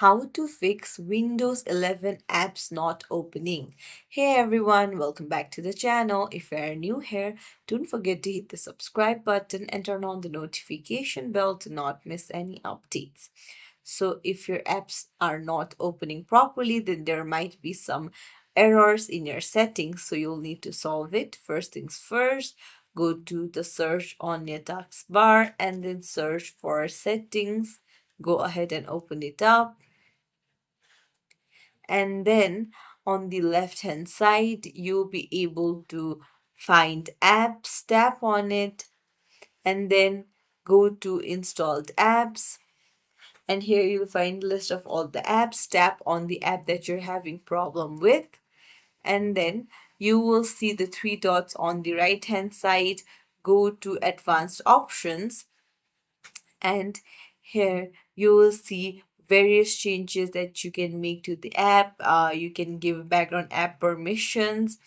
How to fix Windows 11 apps not opening. Hey everyone, welcome back to the channel. If you are new here, don't forget to hit the subscribe button and turn on the notification bell to not miss any updates. So if your apps are not opening properly, then there might be some errors in your settings, so you'll need to solve it. First things first, go to the search on your taskbar and then search for settings. Go ahead and open it up, and then on the left hand side you'll be able to find apps. Tap on it and then go to installed apps, and here you'll find list of all the apps. Tap on the app that you're having problem with, and then you will see the three dots on the right hand side. Go to advanced options, and here you will see various changes that you can make to the app. You can give background app permissions,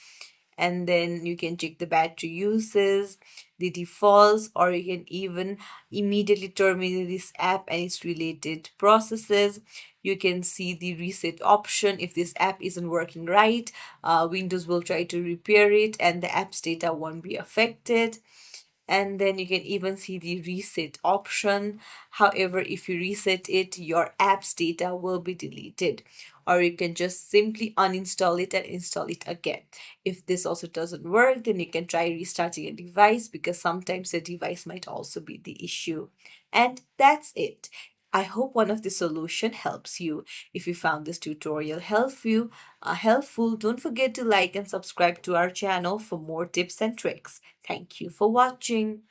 and then you can check the battery uses, the defaults, or you can even immediately terminate this app and its related processes. You can see the reset option. If this app isn't working right, Windows will try to repair it and the app's data won't be affected. And then you can even see the reset option. However, if you reset it, your app's data will be deleted, or you can just simply uninstall it and install it again. If this also doesn't work, then you can try restarting a device, because sometimes the device might also be the issue. And that's it. I hope one of the solution helps you. If you found this tutorial helpful, don't forget to like and subscribe to our channel for more tips and tricks. Thank you for watching.